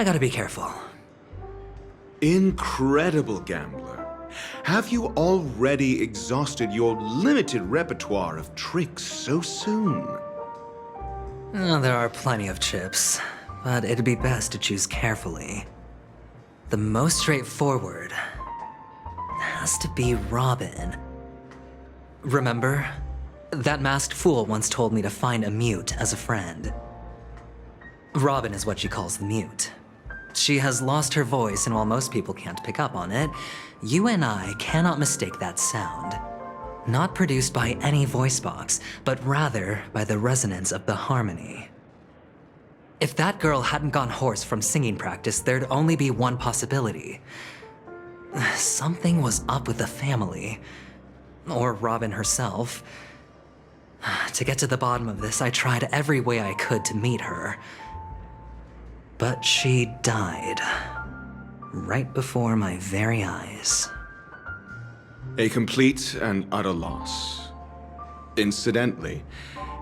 I gotta be careful. Incredible gambler. Have you already exhausted your limited repertoire of tricks so soon? There are plenty of chips, but it'd be best to choose carefully. The most straightforward has to be Robin. Remember? That masked fool once told me to find a mute as a friend. Robin is what she calls the mute. She has lost her voice, and while most people can't pick up on it, you and I cannot mistake that sound. Not produced by any voice box, but rather by the resonance of the harmony. If that girl hadn't gone hoarse from singing practice, there'd only be one possibility. Something was up with the family. Or Robin herself. To get to the bottom of this, I tried every way I could to meet her. But she died. Right before my very eyes. A complete and utter loss. Incidentally,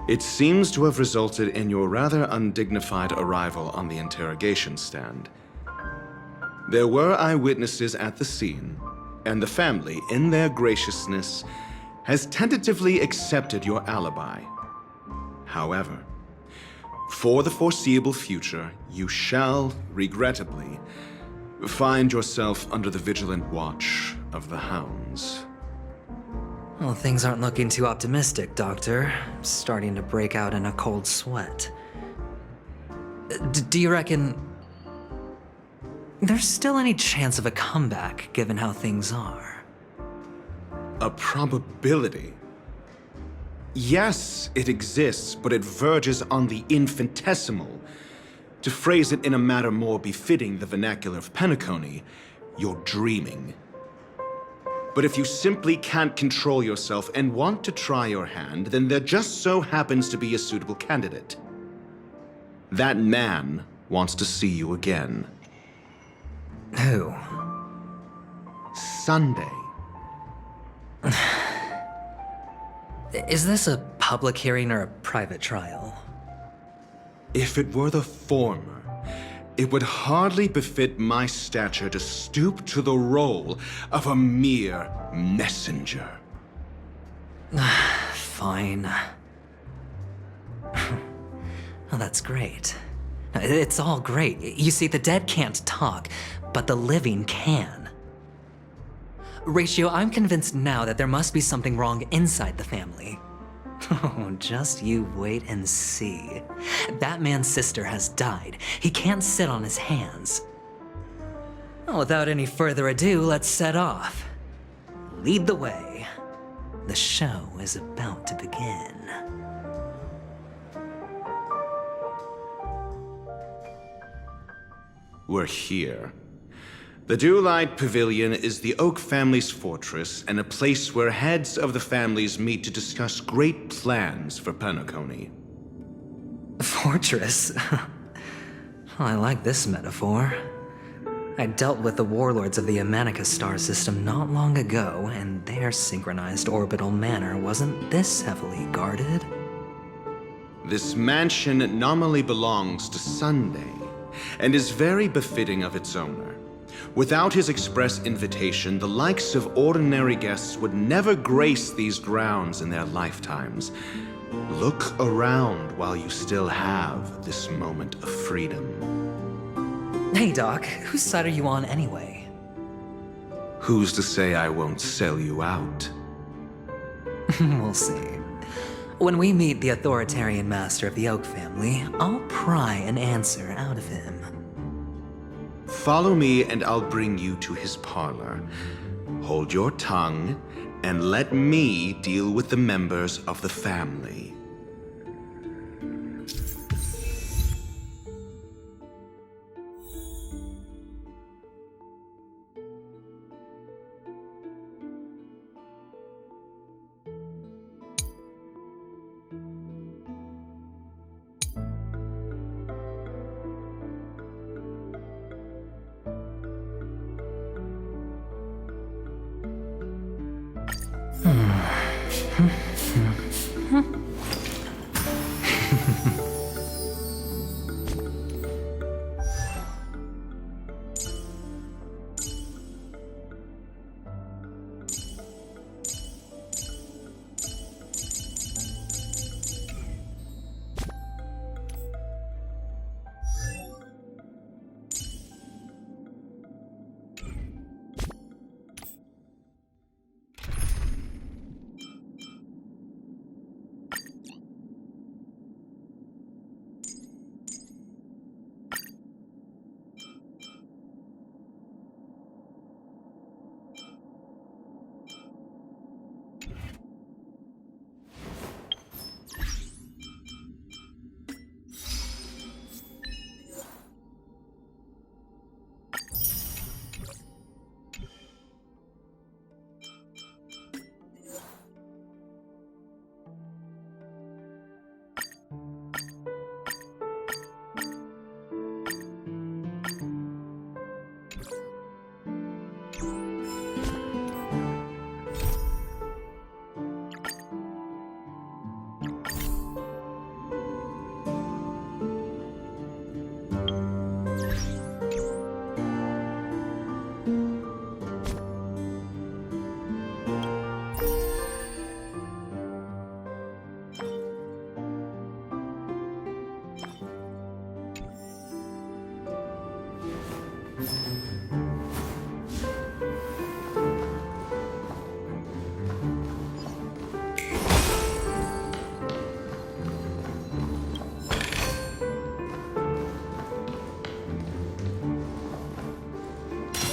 it seems to have resulted in your rather undignified arrival on the interrogation stand. There were eyewitnesses at the scene, and the family, in their graciousness, has tentatively accepted your alibi. However, for the foreseeable future, you shall, regrettably, find yourself under the vigilant watch of the hounds. Well, things aren't looking too optimistic, Doctor. I'm starting to break out in a cold sweat. Do you reckon there's still any chance of a comeback, given how things are? A probability? Yes, it exists, but it verges on the infinitesimal. To phrase it in a manner more befitting the vernacular of Penacony, you're dreaming. But if you simply can't control yourself and want to try your hand, then there just so happens to be a suitable candidate. That man wants to see you again. Who? Sunday. Is this a public hearing or a private trial? If it were the former, it would hardly befit my stature to stoop to the role of a mere messenger. Fine. Oh, that's great. It's all great. You see, the dead can't talk, but the living can. Ratio, I'm convinced now that there must be something wrong inside the family. Oh, just you wait and see. That man's sister has died. He can't sit on his hands. Well, without any further ado, let's set off. Lead the way. The show is about to begin. We're here. The Dewlight Pavilion is the Oak family's fortress and a place where heads of the families meet to discuss great plans for Penacony. Fortress? I like this metaphor. I dealt with the warlords of the Amanicus star system not long ago, and their synchronized orbital manor wasn't this heavily guarded. This mansion nominally belongs to Sunday, and is very befitting of its owner. Without his express invitation, the likes of ordinary guests would never grace these grounds in their lifetimes. Look around while you still have this moment of freedom. Hey, Doc, whose side are you on anyway? Who's to say I won't sell you out? We'll see. When we meet the authoritarian master of the Oak family, I'll pry an answer out of him. Follow me and I'll bring you to his parlor. Hold your tongue and let me deal with the members of the family.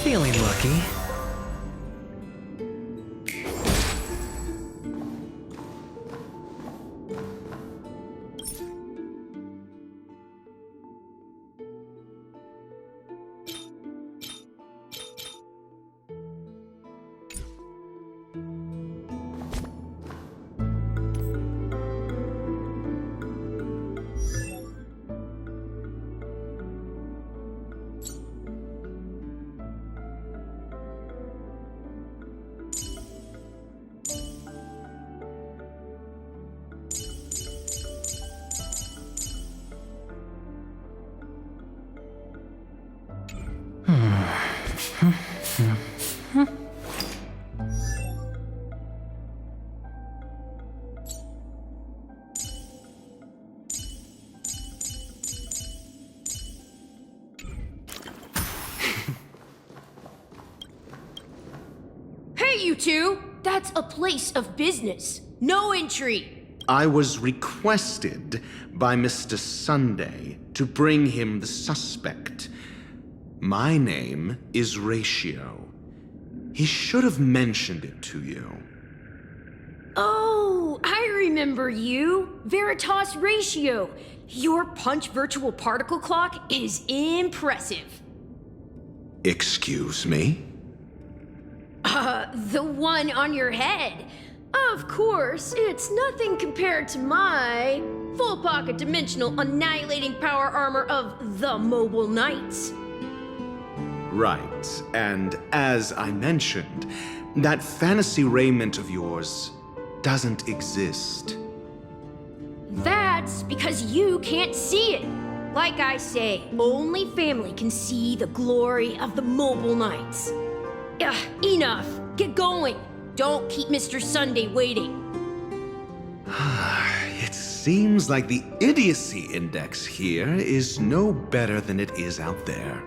Feeling lucky. Hey, you two! That's a place of business. No entry. I was requested by Mr. Sunday to bring him the suspect. My name is Ratio. He should have mentioned it to you. Oh, I remember you. Veritas Ratio. Your punch virtual particle clock is impressive. Excuse me? The one on your head. Of course, it's nothing compared to my full pocket dimensional annihilating power armor of the Mobile Knights. Right, and as I mentioned, that fantasy raiment of yours doesn't exist. That's because you can't see it. Like I say, only family can see the glory of the Mobile Knights. Enough. Get going. Don't keep Mr. Sunday waiting. It seems like the idiocy index here is no better than it is out there.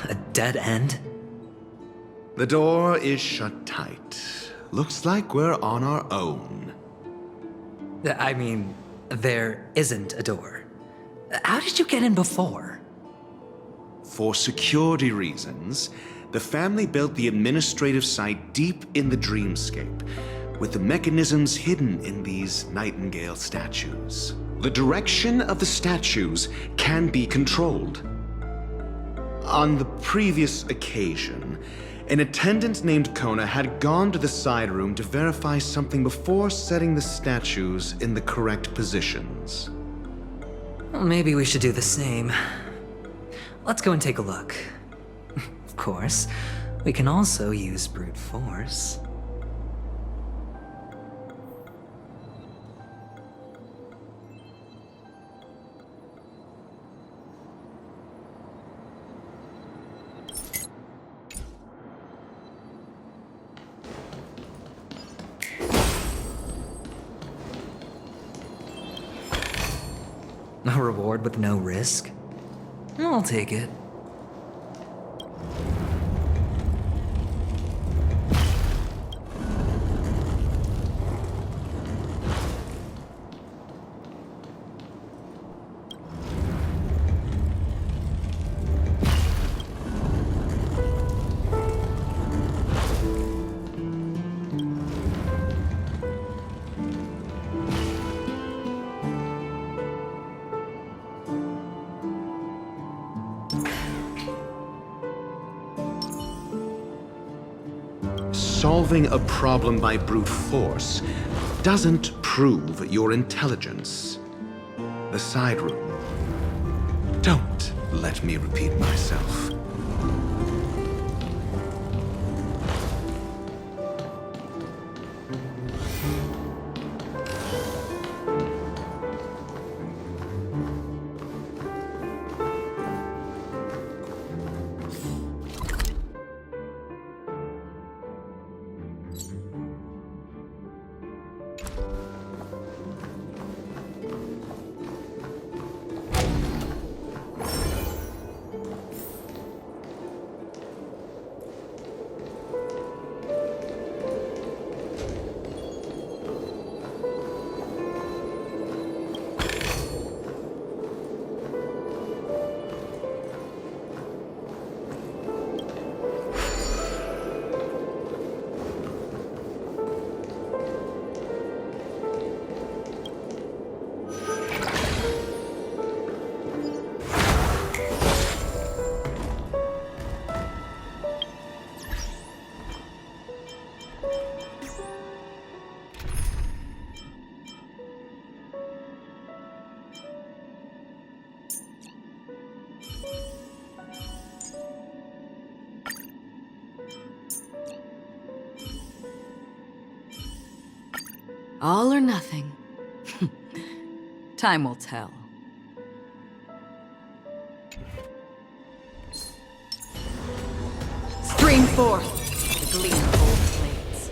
A dead end? The door is shut tight. Looks like we're on our own. I mean, there isn't a door. How did you get in before? For security reasons, the family built the administrative site deep in the dreamscape, with the mechanisms hidden in these Nightingale statues. The direction of the statues can be controlled. On the previous occasion, an attendant named Kona had gone to the side room to verify something before setting the statues in the correct positions. Well, maybe we should do the same. Let's go and take a look. Of course, we can also use brute force. A reward with no risk? I'll take it. Solving a problem by brute force doesn't prove your intelligence. The side room. Don't let me repeat myself. All or nothing. Time will tell. Stream forth the gleam of old blades.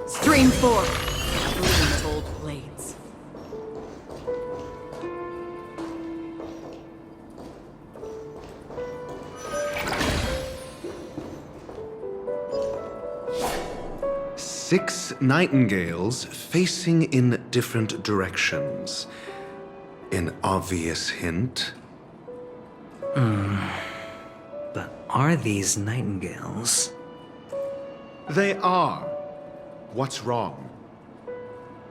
Stream forth the gleam of old blades. Six nightingales facing in different directions. An obvious hint. But are these nightingales? They are. What's wrong?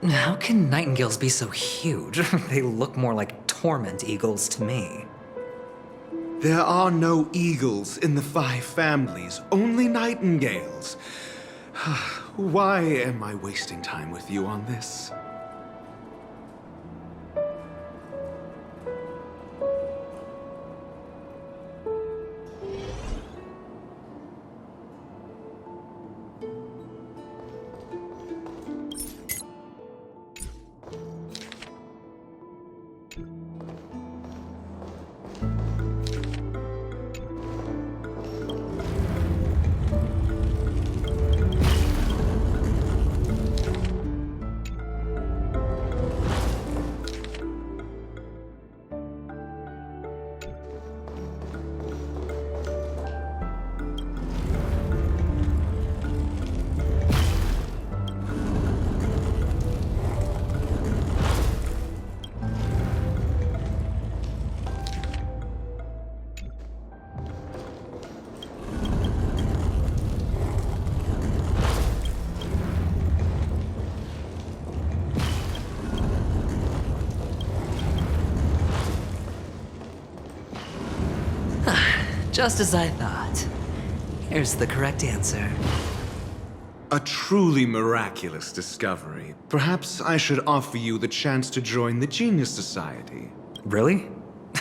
How can nightingales be so huge? They look more like torment eagles to me. There are no eagles in the five families, only nightingales. Why am I wasting time with you on this? Just as I thought. Here's the correct answer. A truly miraculous discovery. Perhaps I should offer you the chance to join the Genius Society. Really?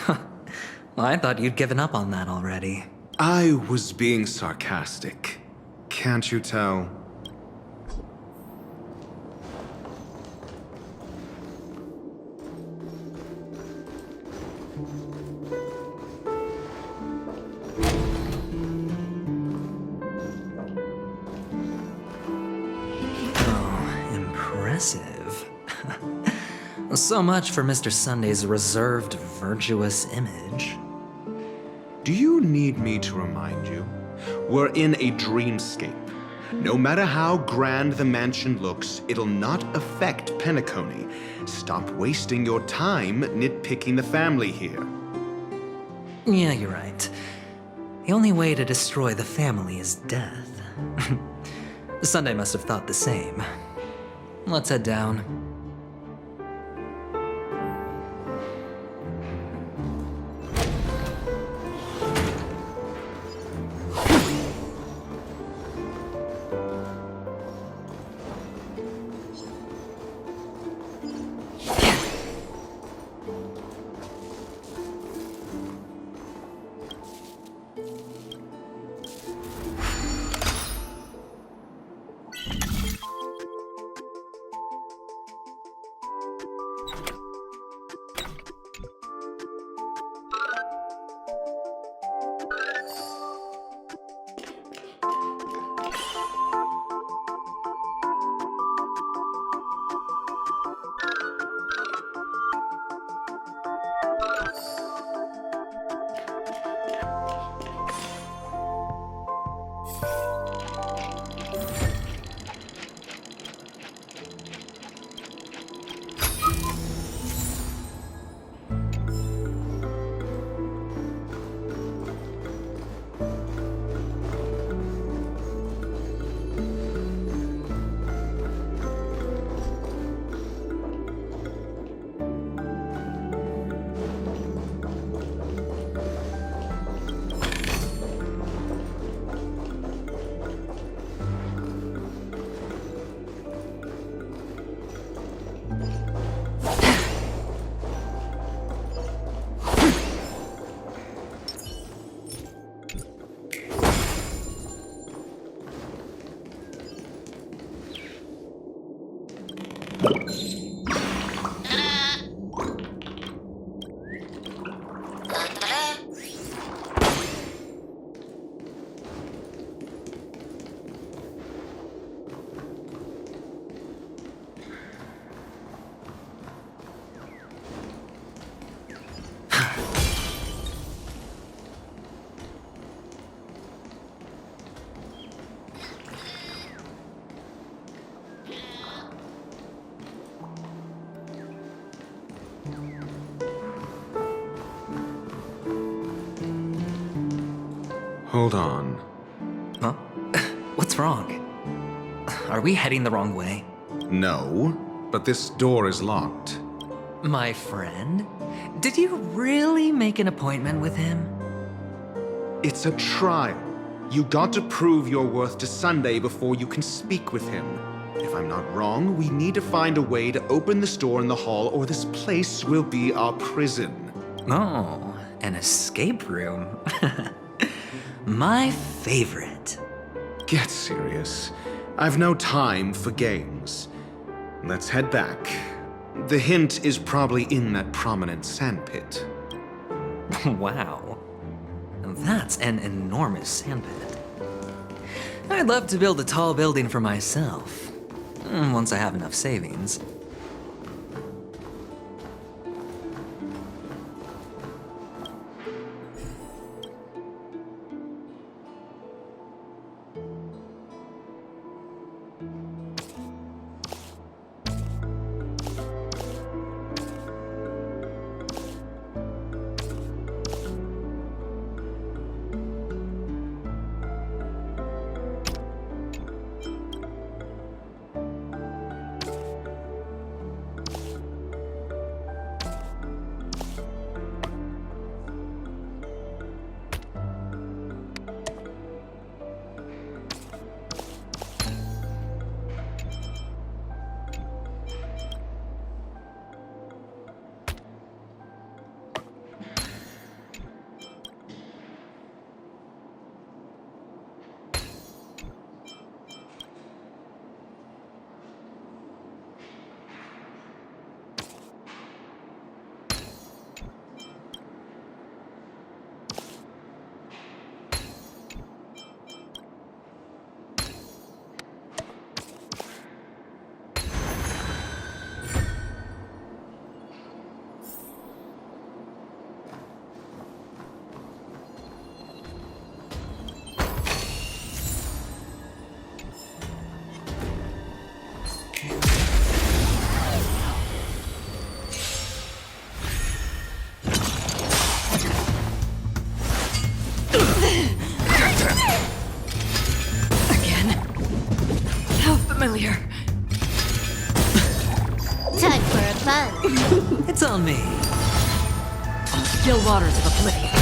Well, I thought you'd given up on that already. I was being sarcastic. Can't you tell? Impressive. So much for Mr. Sunday's reserved, virtuous image. Do you need me to remind you? We're in a dreamscape. No matter how grand the mansion looks, it'll not affect Penacony. Stop wasting your time nitpicking the family here. Yeah, you're right. The only way to destroy the family is death. Sunday must have thought the same. Let's head down. Hold on. Huh? What's wrong? Are we heading the wrong way? No, but this door is locked. My friend? Did you really make an appointment with him? It's a trial. You got to prove your worth to Sunday before you can speak with him. If I'm not wrong, we need to find a way to open this door in the hall, or this place will be our prison. Oh, an escape room. My favorite. Get serious. I've no time for games. Let's head back. The hint is probably in that prominent sandpit. Wow. That's an enormous sandpit. I'd love to build a tall building for myself. Once I have enough savings. Familiar. Time for a fun. It's on me. Still waters of oblivion.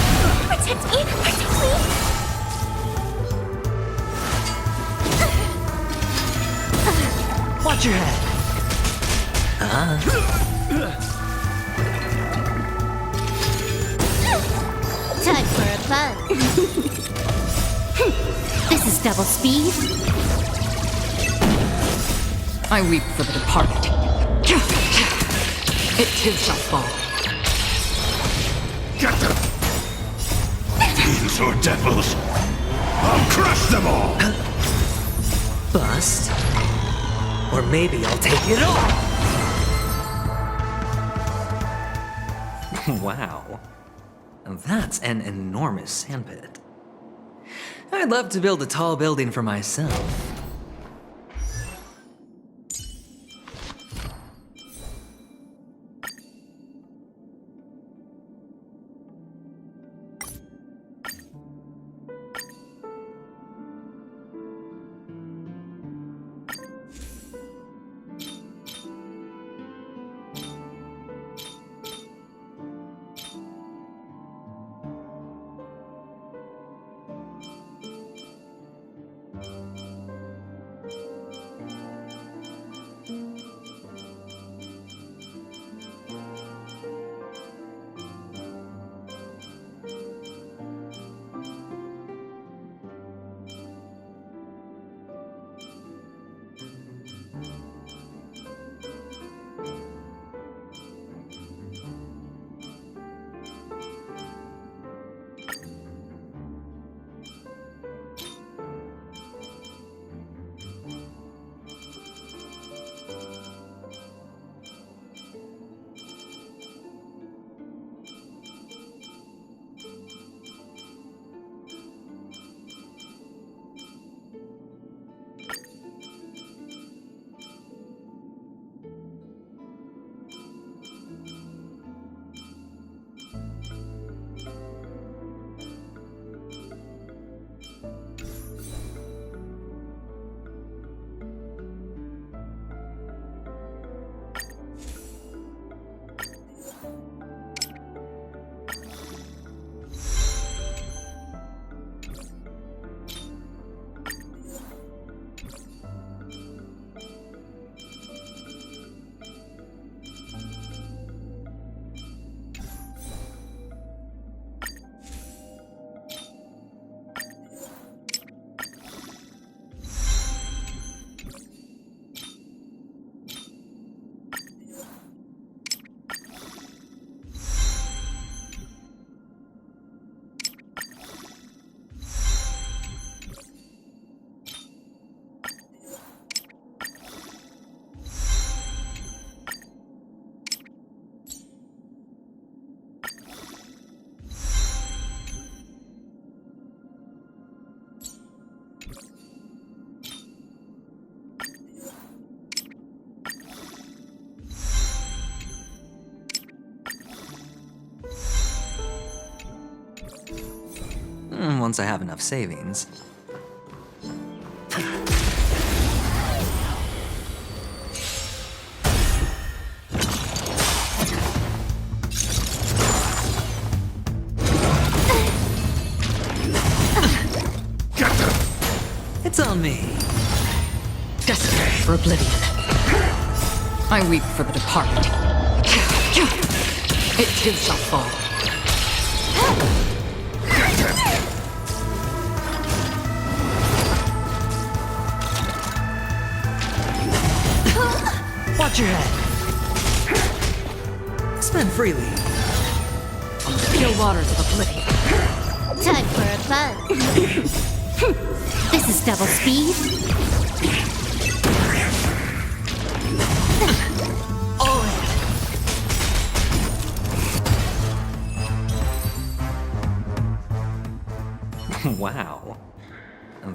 Protect me! Protect me! Watch your head. Time for a fun. This is double speed. I weep for the departed. It too shall fall. Get them! Fiends or devils! I'll crush them all! Bust. Or maybe I'll take it all. Wow. That's an enormous sandpit. I'd love to build a tall building for myself. once I have enough savings. Get them! It's on me. Desperate for oblivion. I weep for the departed. It too shall fall. Get them! Watch your head. Spend freely. On the still waters of oblivion. Time for a plunge. This is double speed. All in. Wow.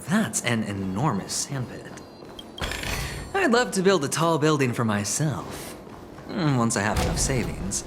That's an enormous sandpit. I'd love to build a tall building for myself. Once I have enough savings.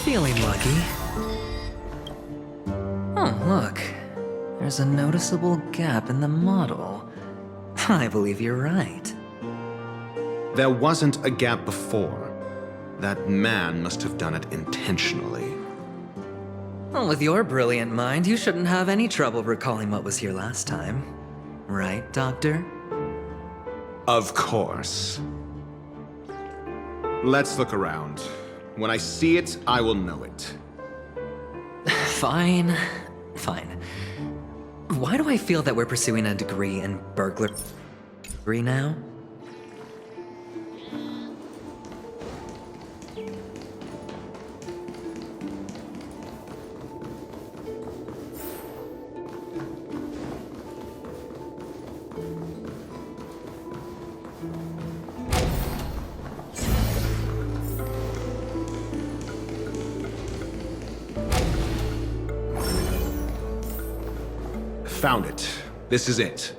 Feeling lucky. Oh, look. There's a noticeable gap in the model. I believe you're right. There wasn't a gap before. That man must have done it intentionally. Well, with your brilliant mind, you shouldn't have any trouble recalling what was here last time. Right, Doctor? Of course. Let's look around. When I see it, I will know it. Fine. Fine. Why do I feel that we're pursuing a degree in burglary now? Found it. This is it.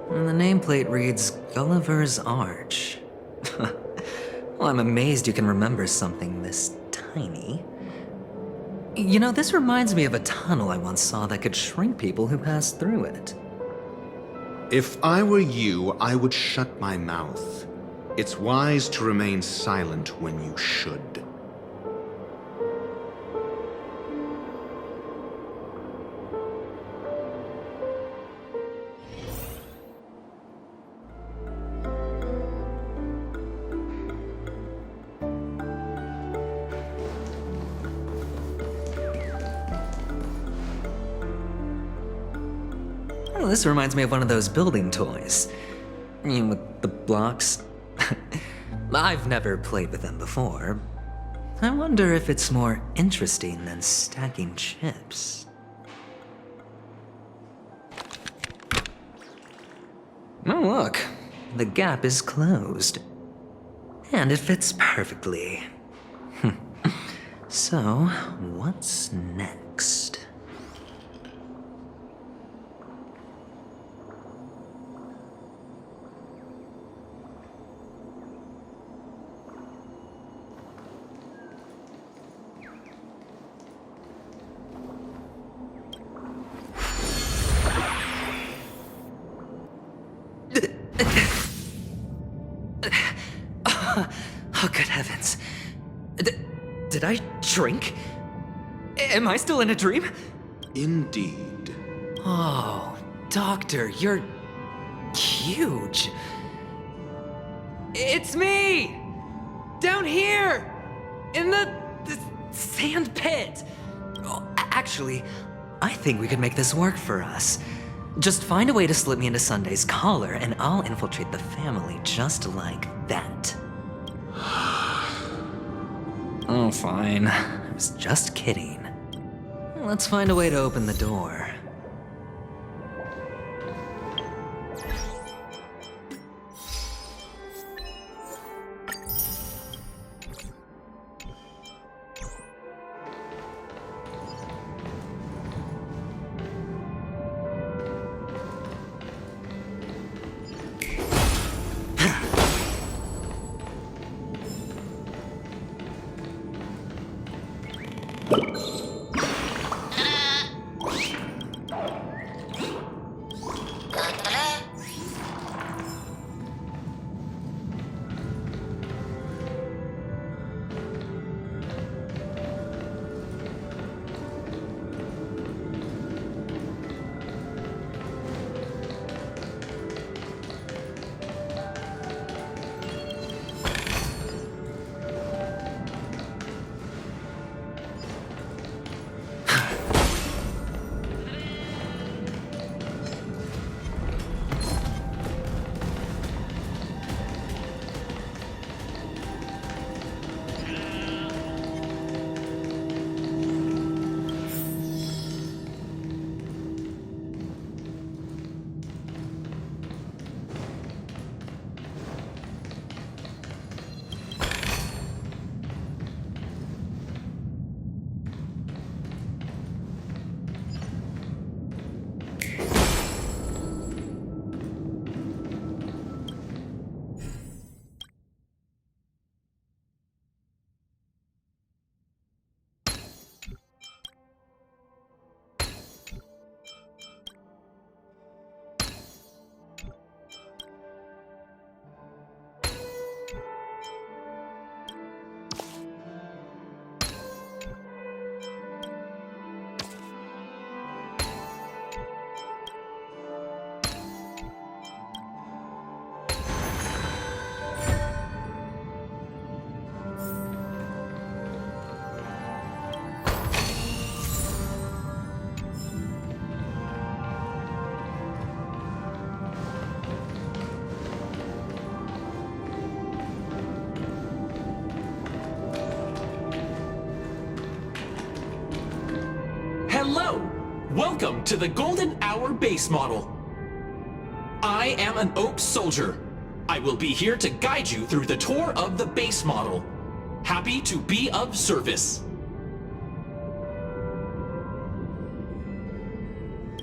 And the nameplate reads Gulliver's Arch. Well, I'm amazed you can remember something this tiny. You know, this reminds me of a tunnel I once saw that could shrink people who passed through it. If I were you, I would shut my mouth. It's wise to remain silent when you should. Oh, this reminds me of one of those building toys. You know, with the blocks. I've never played with them before. I wonder if it's more interesting than stacking chips. Oh, look. The gap is closed. And it fits perfectly. So, what's next? Oh, good heavens. Did I drink? Am I still in a dream? Indeed. Oh, Doctor, you're huge. It's me! Down here! In the sand pit! Oh, actually, I think we could make this work for us. Just find a way to slip me into Sunday's collar, and I'll infiltrate the family just like that. Oh, fine. I was just kidding. Let's find a way to open the door. Welcome to the Golden Hour base model. I am an Oak Soldier. I will be here to guide you through the tour of the base model. Happy to be of service.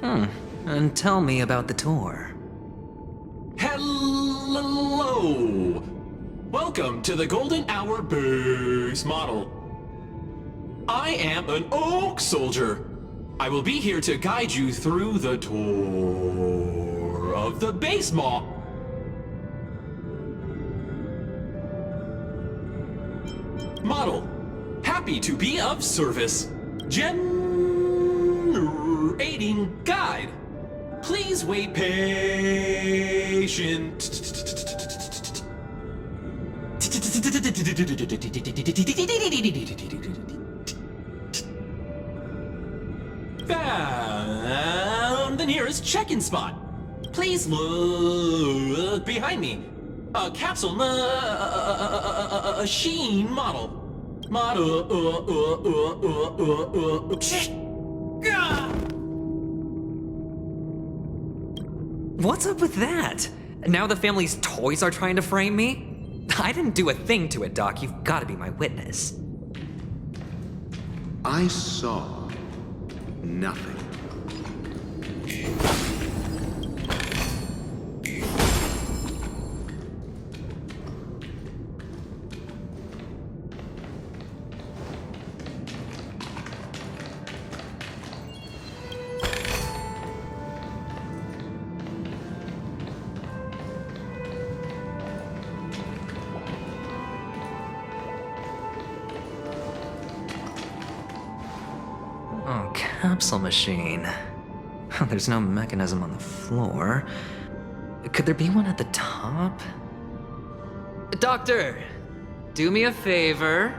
And tell me about the tour. Hello! Welcome to the Golden Hour base model. I am an Oak Soldier. I will be here to guide you through the tour of the base model. Happy to be of service. Generating guide. Please wait patient. Found the nearest check-in spot. Please look behind me. A capsule machine model. What's up with that? Now the family's toys are trying to frame me? I didn't do a thing to it, Doc. You've got to be my witness. I saw nothing. Oh, capsule machine. There's no mechanism on the floor. Could there be one at the top? Doctor, do me a favor.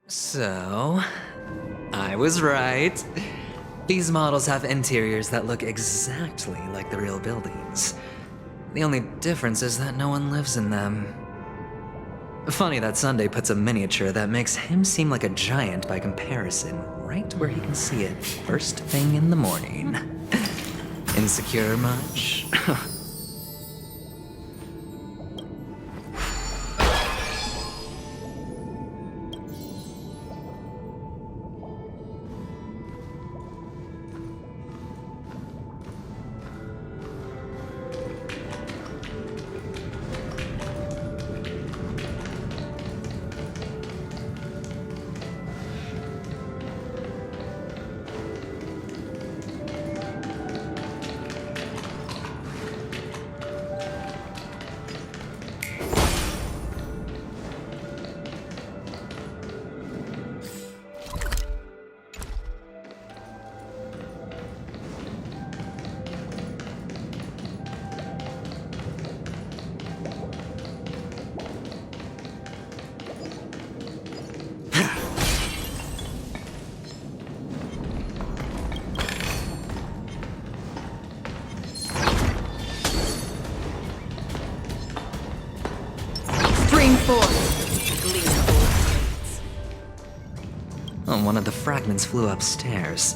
So, I was right. These models have interiors that look exactly like the real buildings. The only difference is that no one lives in them. Funny that Sunday puts a miniature that makes him seem like a giant by comparison right where he can see it first thing in the morning. Insecure much? Oh, one of the fragments flew upstairs.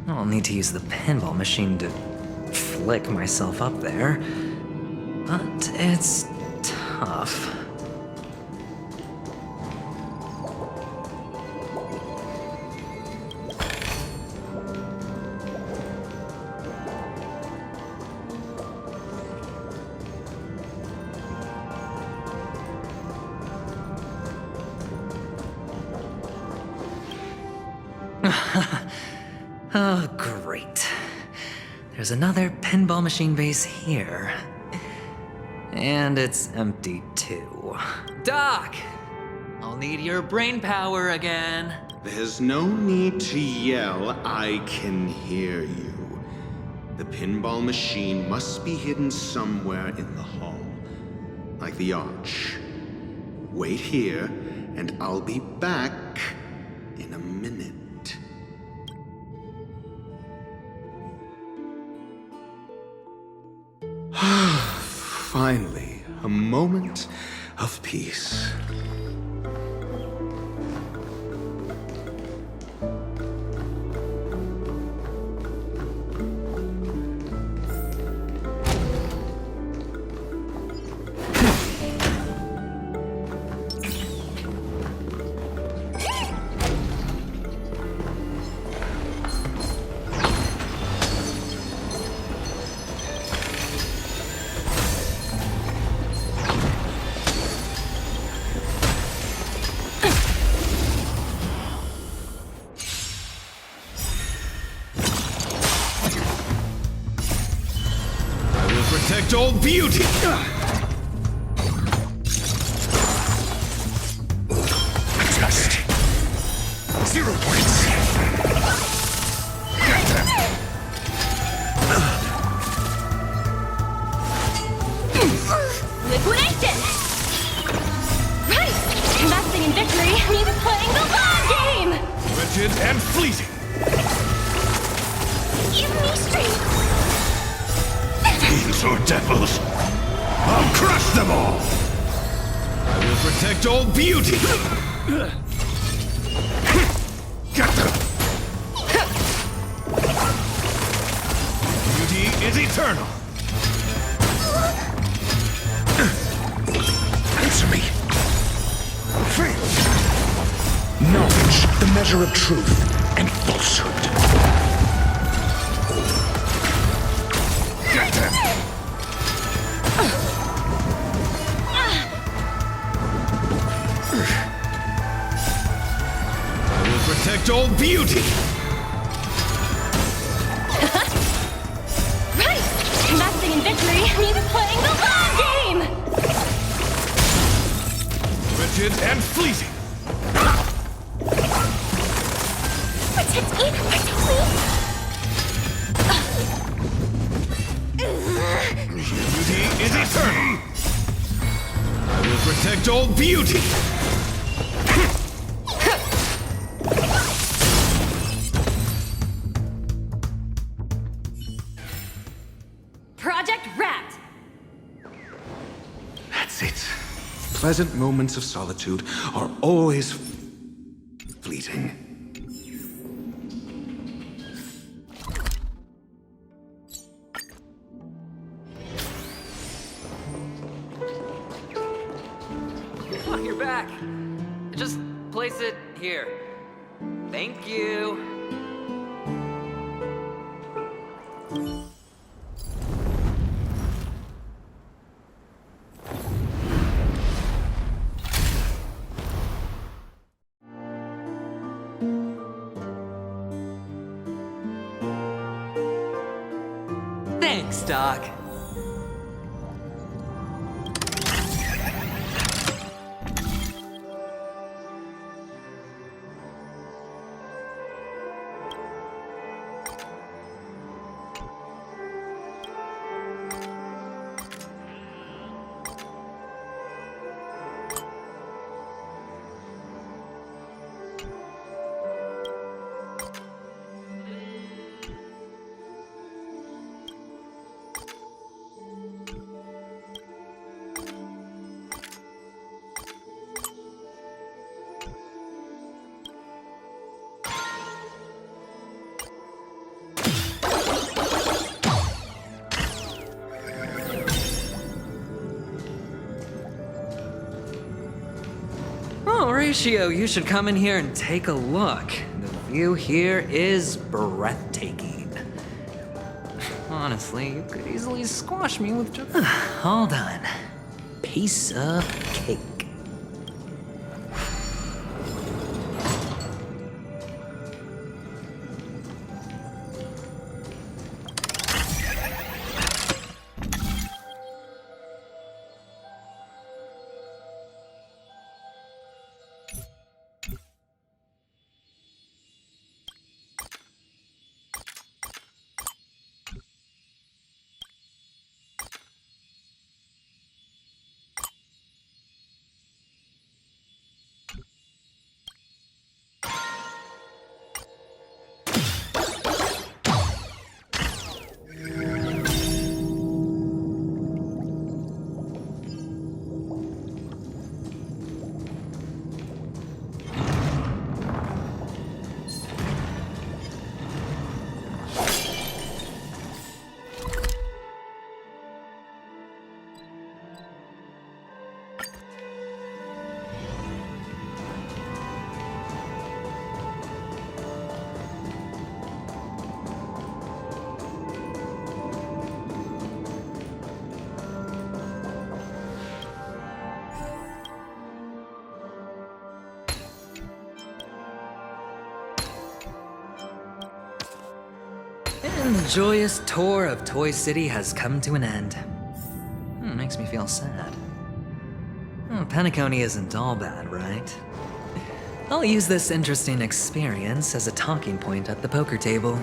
I'll need to use the pinball machine to flick myself up there. But it's tough. Oh, great. There's another pinball machine base here. And it's empty too. Doc! I'll need your brain power again. There's no need to yell, I can hear you. The pinball machine must be hidden somewhere in the hall. Like the arch. Wait here, and I'll be back in a minute. Finally, moment of peace. Protect old beauty! Adjust. 0 points. Get them. Liquidation! Right! Investing in victory means playing the long game! Wretched and fleeting. Give me strength! Fiends or devils, I'll crush them all! I will protect old beauty! Get them! Beauty is eternal! Answer me! Faith! Knowledge, the measure of truth and falsehood. Get them! I will protect old beauty! Right! Investing in victory means playing the long game! Wretched and fleeting! Protect me! Protect me! Beauty is eternal! I will protect old beauty! Project wrapped! That's it. Pleasant moments of solitude are always fleeting. Oh, you're back. Just place it here. Thank you. Thanks, Doc. Oh, Horatio, you should come in here and take a look. The view here is breathtaking. Honestly, you could easily squash me with just... Hold on. Piece of cake. And the joyous tour of Toy City has come to an end. Makes me feel sad. Penacony isn't all bad, right? I'll use this interesting experience as a talking point at the poker table.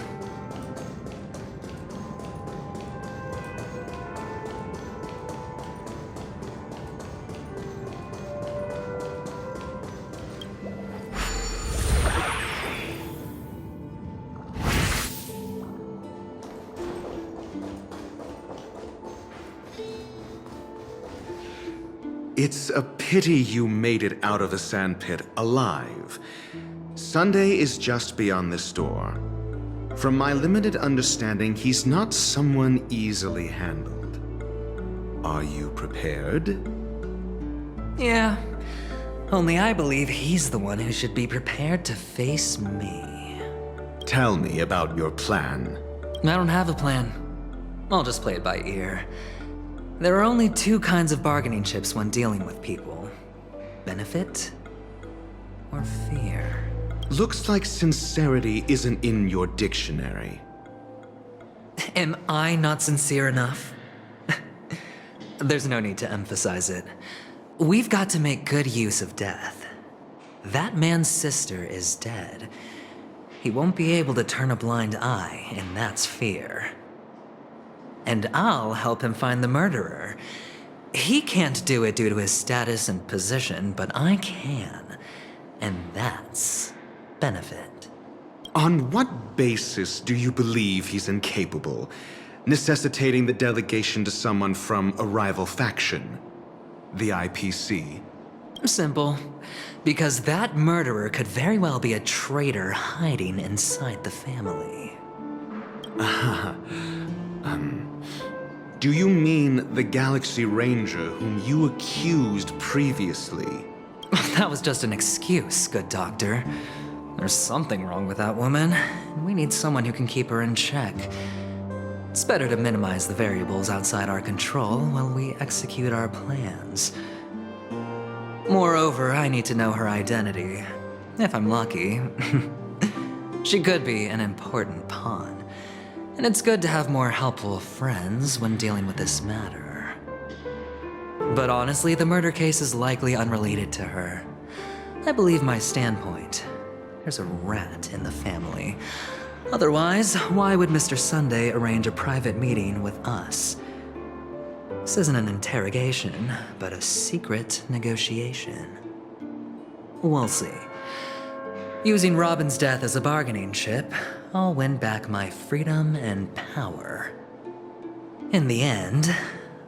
It's a pity you made it out of the sandpit alive. Sunday is just beyond this door. From my limited understanding, he's not someone easily handled. Are you prepared? Yeah, only I believe he's the one who should be prepared to face me. Tell me about your plan. I don't have a plan. I'll just play it by ear. There are only two kinds of bargaining chips when dealing with people. Benefit or fear. Looks like sincerity isn't in your dictionary. Am I not sincere enough? There's no need to emphasize it. We've got to make good use of death. That man's sister is dead. He won't be able to turn a blind eye, and that's fear. And I'll help him find the murderer. He can't do it due to his status and position, but I can. And that's benefit. On what basis do you believe he's incapable, necessitating the delegation to someone from a rival faction? The IPC? Simple. Because that murderer could very well be a traitor hiding inside the family. Do you mean the Galaxy Ranger whom you accused previously? That was just an excuse, good doctor. There's something wrong with that woman, and we need someone who can keep her in check. It's better to minimize the variables outside our control while we execute our plans. Moreover, I need to know her identity. If I'm lucky. She could be an important pawn. And it's good to have more helpful friends when dealing with this matter. But honestly, the murder case is likely unrelated to her. I believe my standpoint. There's a rat in the family. Otherwise, why would Mr. Sunday arrange a private meeting with us? This isn't an interrogation, but a secret negotiation. We'll see. Using Robin's death as a bargaining chip, I'll win back my freedom and power. In the end,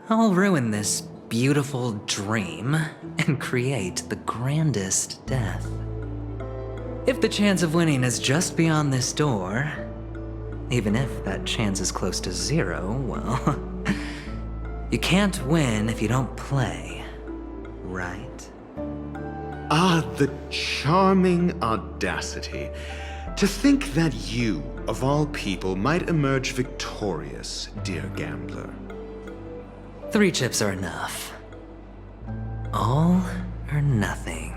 I'll ruin this beautiful dream and create the grandest death. If the chance of winning is just beyond this door, even if that chance is close to zero, well, you can't win if you don't play, right? Ah, the charming audacity. To think that you, of all people, might emerge victorious, dear gambler. 3 chips are enough. All or nothing.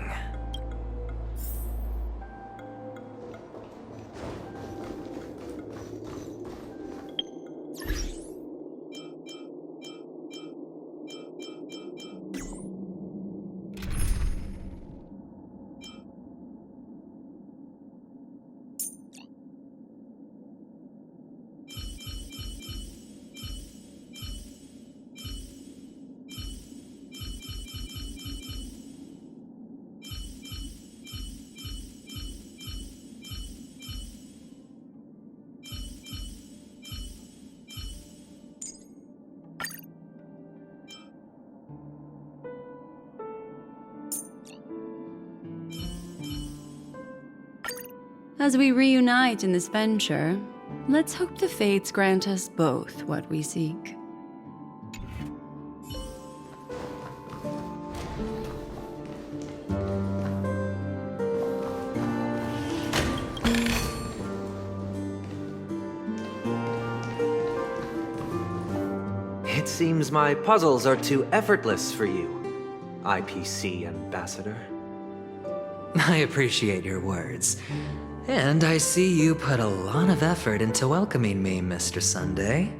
As we reunite in this venture, let's hope the fates grant us both what we seek. It seems my puzzles are too effortless for you, IPC Ambassador. I appreciate your words. And I see you put a lot of effort into welcoming me, Mr. Sunday.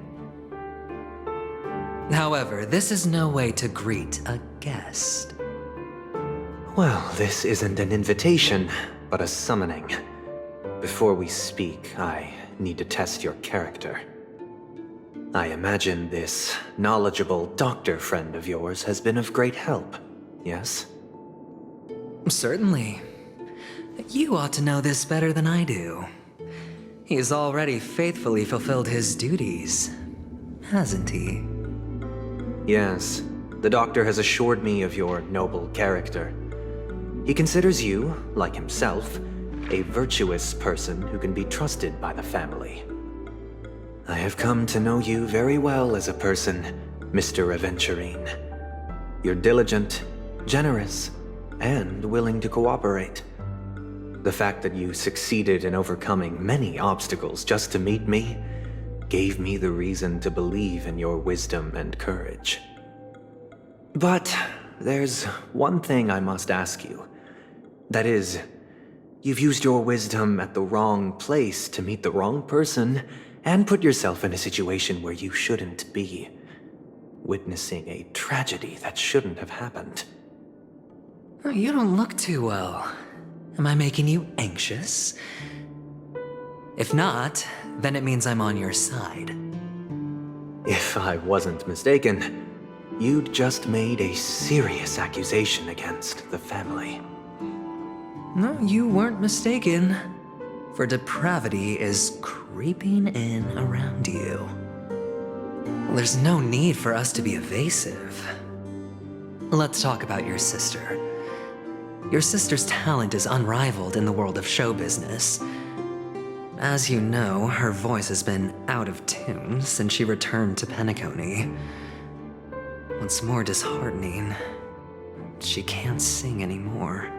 However, this is no way to greet a guest. Well, this isn't an invitation, but a summoning. Before we speak, I need to test your character. I imagine this knowledgeable doctor friend of yours has been of great help, yes? Certainly. You ought to know this better than I do. He's already faithfully fulfilled his duties, hasn't he? Yes, the doctor has assured me of your noble character. He considers you, like himself, a virtuous person who can be trusted by the family. I have come to know you very well as a person, Mr. Aventurine. You're diligent, generous, and willing to cooperate. The fact that you succeeded in overcoming many obstacles just to meet me gave me the reason to believe in your wisdom and courage. But there's one thing I must ask you. That is, you've used your wisdom at the wrong place to meet the wrong person and put yourself in a situation where you shouldn't be, witnessing a tragedy that shouldn't have happened. You don't look too well. Am I making you anxious? If not, then it means I'm on your side. If I wasn't mistaken, you'd just made a serious accusation against the family. No, you weren't mistaken. For depravity is creeping in around you. There's no need for us to be evasive. Let's talk about your sister. Your sister's talent is unrivaled in the world of show business. As you know, her voice has been out of tune since she returned to Penacony. What's more disheartening, she can't sing anymore.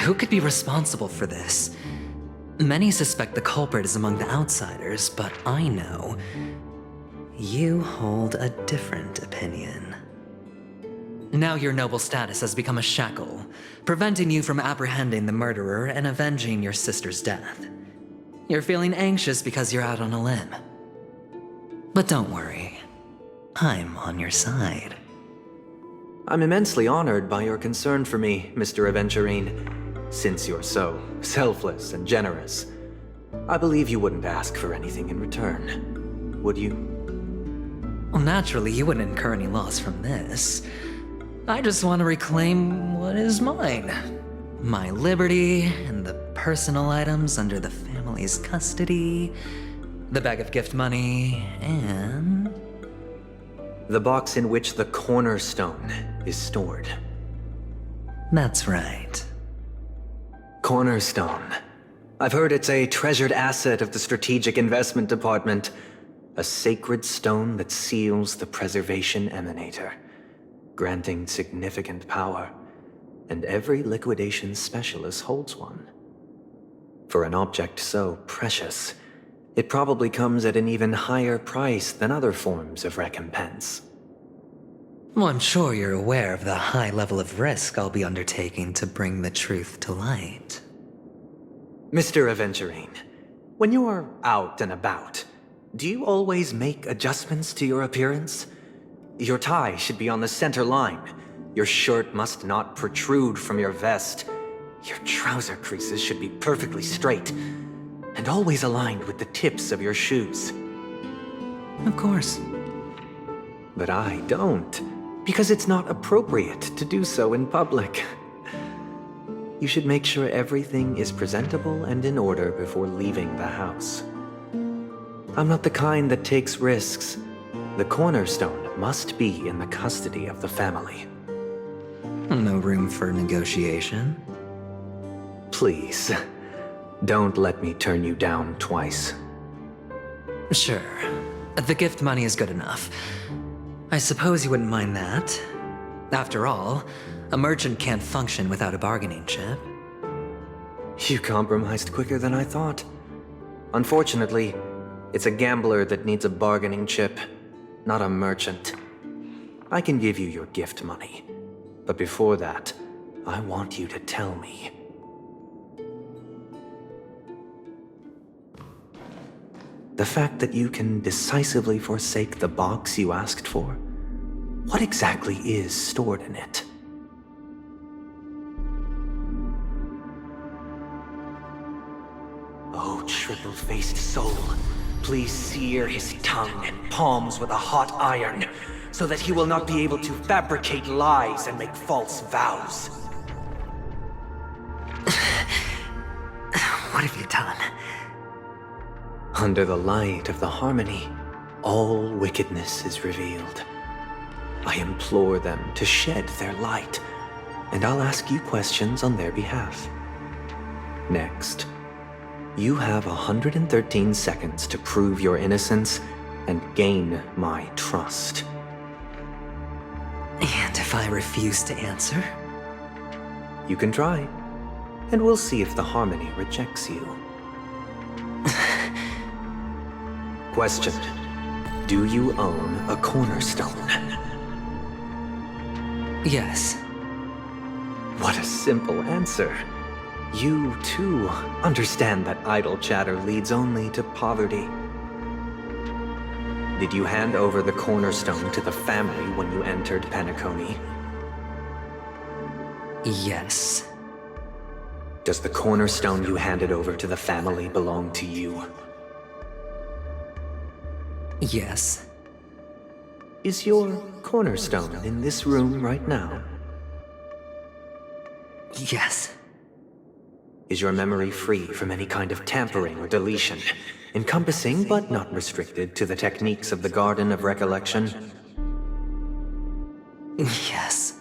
Who could be responsible for this? Many suspect the culprit is among the outsiders, but I know you hold a different opinion. Now your noble status has become a shackle, preventing you from apprehending the murderer and avenging your sister's death. You're feeling anxious because you're out on a limb. But don't worry, I'm on your side. I'm immensely honored by your concern for me, Mr. Aventurine. Since you're so selfless and generous, I believe you wouldn't ask for anything in return, would you? Well, naturally, you wouldn't incur any loss from this. I just want to reclaim what is mine. My liberty and the personal items under the family's custody, the bag of gift money, and... the box in which the cornerstone is stored. That's right. Cornerstone. I've heard it's a treasured asset of the Strategic Investment Department. A sacred stone that seals the Preservation Emanator, granting significant power, and every liquidation specialist holds one. For an object so precious, it probably comes at an even higher price than other forms of recompense. Well, I'm sure you're aware of the high level of risk I'll be undertaking to bring the truth to light. Mr. Aventurine, when you're out and about, do you always make adjustments to your appearance? Your tie should be on the center line. Your shirt must not protrude from your vest. Your trouser creases should be perfectly straight, and always aligned with the tips of your shoes. Of course. But I don't, because it's not appropriate to do so in public. You should make sure everything is presentable and in order before leaving the house. I'm not the kind that takes risks. The cornerstone must be in the custody of the family. No room for negotiation. Please, don't let me turn you down twice. Sure. The gift money is good enough. I suppose you wouldn't mind that. After all, a merchant can't function without a bargaining chip. You compromised quicker than I thought. Unfortunately, it's a gambler that needs a bargaining chip, not a merchant. I can give you your gift money, but before that, I want you to tell me. The fact that you can decisively forsake the box you asked for? What exactly is stored in it? Oh, triple-faced soul, please sear his tongue and palms with a hot iron, so that he will not be able to fabricate lies and make false vows. What have you done? Under the light of the harmony, all wickedness is revealed. I implore them to shed their light, and I'll ask you questions on their behalf. Next, you have 113 seconds to prove your innocence and gain my trust. And if I refuse to answer? You can try, and we'll see if the harmony rejects you. Question: do you own a cornerstone? Yes. What a simple answer. You, too, understand that idle chatter leads only to poverty. Did you hand over the cornerstone to the family when you entered Penacony? Yes. Does the cornerstone you handed over to the family belong to you? Yes. Is your cornerstone in this room right now? Yes. Is your memory free from any kind of tampering or deletion, encompassing but not restricted to the techniques of the Garden of Recollection? Yes.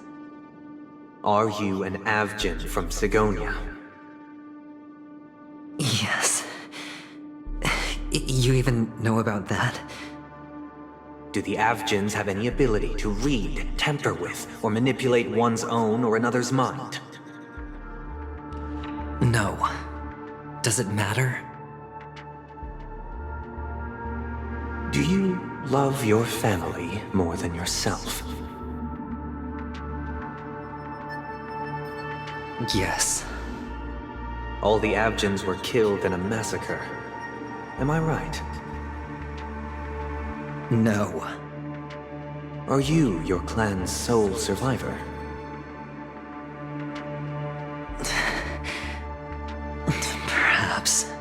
Are you an Avgin from Sigonia? Yes. You even know about that? Do the Avgins have any ability to read, tamper with, or manipulate one's own or another's mind? No. Does it matter? Do you love your family more than yourself? Yes. All the Avgins were killed in a massacre. Am I right? No. Are you your clan's sole survivor? Perhaps.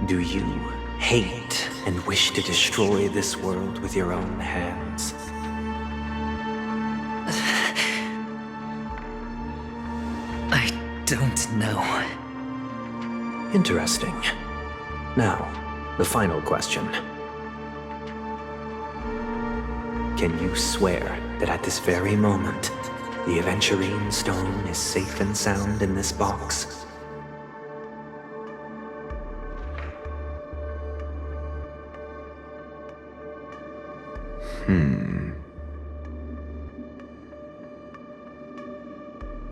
Do you hate and wish to destroy this world with your own hands? I don't know. Interesting. Now, the final question. Can you swear that at this very moment, the Aventurine Stone is safe and sound in this box?